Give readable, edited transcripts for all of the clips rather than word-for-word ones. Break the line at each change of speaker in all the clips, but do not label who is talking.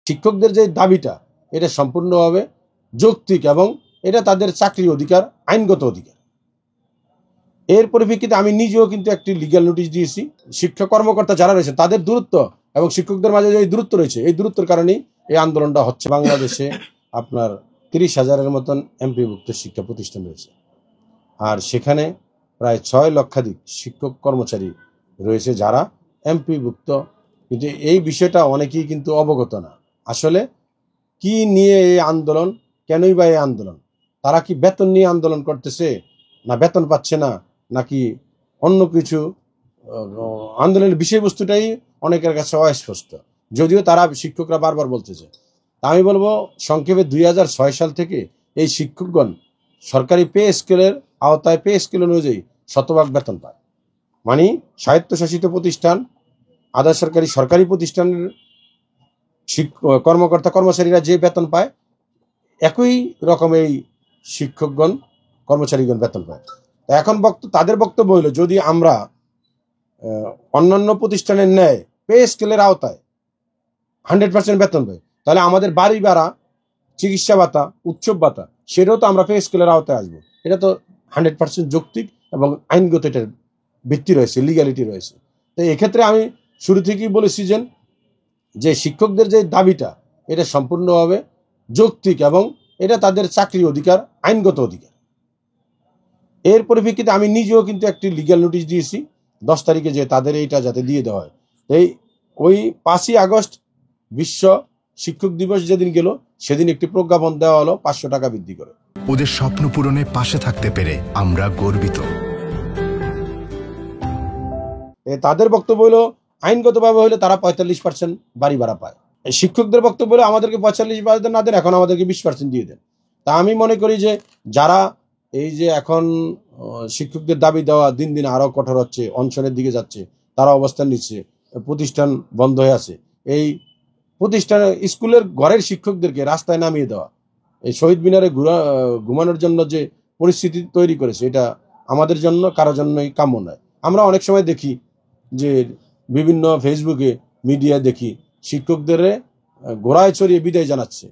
শিক্ষকদের যে দাবিটা এটা সম্পূর্ণভাবে যৌক্তিক এবং এটা তাদের চাকরির অধিকার, আইনগত অধিকার। এর পরিপ্রেক্ষিতে আমি নিজেও কিন্তু একটি লিগ্যাল নোটিশ দিয়েছি। শিক্ষা কর্মকর্তা যারা রয়েছে তাদের দূরত্ব এবং শিক্ষকদের মাঝে যে দূরত্ব রয়েছে, এই দূরত্বের কারণেই এই আন্দোলনটা হচ্ছে। বাংলাদেশে আপনার 30,000-এর মতন এমপিভুক্ত শিক্ষা প্রতিষ্ঠান রয়েছে, আর সেখানে প্রায় 6 লক্ষাধিক শিক্ষক কর্মচারী রয়েছে যারা এমপিভুক্ত। কিন্তু এই বিষয়টা অনেকেই কিন্তু অবগত না। আসলে কি নিয়ে এই আন্দোলন, কেনই বা এই আন্দোলন? তারা কি বেতন নিয়ে আন্দোলন করতেছে, না বেতন পাচ্ছে না, নাকি অন্য কিছু? আন্দোলনের বিষয়বস্তুটাই অনেকের কাছে অস্পষ্ট, যদিও তারা শিক্ষকরা বারবার বলতেছে। আমি বলবো সংক্ষেপে 2006 সাল থেকে এই শিক্ষকগণ সরকারি পে স্কেলের আওতায়, পে স্কেল অনুযায়ী শতভাগ বেতন পায়। মানে স্বায়ত্তশাসিত প্রতিষ্ঠান, আধা সরকারি, সরকারি প্রতিষ্ঠানের কর্মকর্তা কর্মচারীরা যে বেতন পায়, একই রকম এই শিক্ষকগণ, কর্মচারীগণ বেতন পায়। এখন তাদের বক্তব্য হলো, যদি আমরা অন্যান্য প্রতিষ্ঠানের ন্যায় পে স্কেলের আওতায় 100% বেতন পাই, তাহলে আমাদের বাড়ি ভাড়া, চিকিৎসা ভাতা, উৎসব ভাতা, সেটাও তো আমরা পে স্কেলের আওতায় আসবো। এটা তো 100% যৌক্তিক এবং আইনগত এটার ভিত্তি রয়েছে, লিগ্যালিটি রয়েছে। তো এক্ষেত্রে আমি শুরু থেকেই বলেছি যে শিক্ষকদের যে দাবিটা এটা সম্পূর্ণভাবে যৌক্তিক এবং এটা তাদের চাকরির অধিকার, আইনগত অধিকার। এর পরিপ্রেক্ষিতে আমি নিজেও কিন্তু একটি লিগ্যাল নোটিশ দিয়েছি 10 তারিখে, যে তাদের এইটা যাতে দিয়ে দেওয়া হয়। ওই 5ই আগস্ট বিশ্ব শিক্ষক দিবস যেদিন গেল, সেদিন একটি প্রজ্ঞাপন দেওয়া হলো 500 টাকা বৃদ্ধি করে।
ওদের স্বপ্ন পূরণে পাশে থাকতে পেরে আমরা গর্বিত।
তাদের বক্তব্য হলো, আইনগতভাবে হলে তারা 45% বাড়ি ভাড়া পায়। শিক্ষকদের বক্তব্য হলো, আমাদেরকে 45% না দেন, এখন আমাদেরকে 20% দিয়ে দেন। তা আমি মনে করি যে যারা এই যে এখন শিক্ষকদের দাবি দেওয়া দিন দিন আরো কঠোর হচ্ছে, অনশনের দিকে যাচ্ছে, তারা অবস্থান নিচ্ছে, প্রতিষ্ঠান বন্ধ হয়ে আছে, এই প্রতিষ্ঠানে স্কুলের ঘরের শিক্ষকদেরকে রাস্তায় নামিয়ে দেওয়া, এই শহীদ মিনারে ঘুমানোর জন্য যে পরিস্থিতি তৈরি করেছে, এটা আমাদের জন্য কারোর জন্যই কাম্য নয়। আমরা অনেক সময় দেখি যে বিভিন্ন ফেসবুকে, মিডিয়া দেখি শিক্ষকদের ঘোড়ায় চড়িয়ে বিদায় জানাচ্ছে।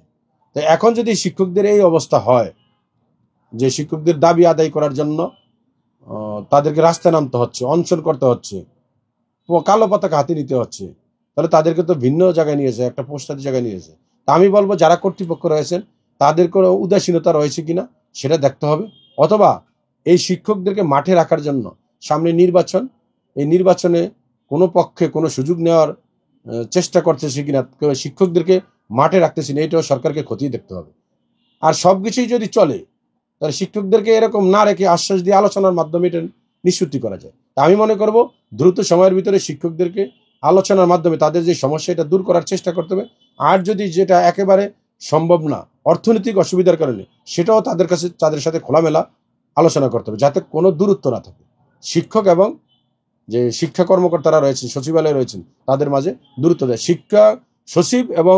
তো এখন যদি শিক্ষকদের এই অবস্থা হয়, যে শিক্ষকদের দাবি আদায় করার জন্য তাদেরকে রাস্তায় নামতে হচ্ছে, অনশন করতে হচ্ছে, কালো পতাকা হাতে নিতে হচ্ছে, তাহলে তাদেরকে তো ভিন্ন জায়গায় নিয়েছে, একটা পোস্টার জায়গায় নিয়েছে। তা আমি বলবো, যারা কর্তৃপক্ষ রয়েছেন তাদের কোনো উদাসীনতা রয়েছে কিনা সেটা দেখতে হবে, অথবা এই শিক্ষকদেরকে মাঠে রাখার জন্য সামনে নির্বাচন, এই নির্বাচনে কোনো পক্ষে কোনো সুযোগ নেওয়ার চেষ্টা করতেছে কিনা, শিক্ষকদেরকে মাঠে রাখতেছে না, এটাও সরকারকে খতিয়ে দেখতে হবে। আর সবকিছুই যদি চলে, তাহলে শিক্ষকদেরকে এরকম না রেখে আশ্বাস দিয়ে আলোচনার মাধ্যমে এটা নিষ্পত্তি করা যায়। তা আমি মনে করব দ্রুত সময়ের ভিতরে শিক্ষকদেরকে আলোচনার মাধ্যমে তাদের যে সমস্যা, এটা দূর করার চেষ্টা করতে হবে। আর যদি যেটা একেবারে সম্ভব না, অর্থনৈতিক অসুবিধার কারণে, সেটাও তাদের সাথে খোলামেলা আলোচনা করতে হবে, যাতে কোনো দূরত্ব না থাকে। শিক্ষক এবং যে শিক্ষা কর্মকর্তারা রয়েছেন, সচিবালয়ে রয়েছেন, তাদের মাঝে দূরত্ব দেয়। শিক্ষা সচিব এবং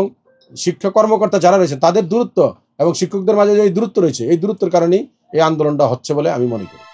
শিক্ষা কর্মকর্তা যারা রয়েছেন তাদের দূরত্ব এবং শিক্ষকদের মাঝে যে দূরত্ব রয়েছে, এই দূরত্বের কারণেই এই আন্দোলনটা হচ্ছে বলে আমি মনে করি।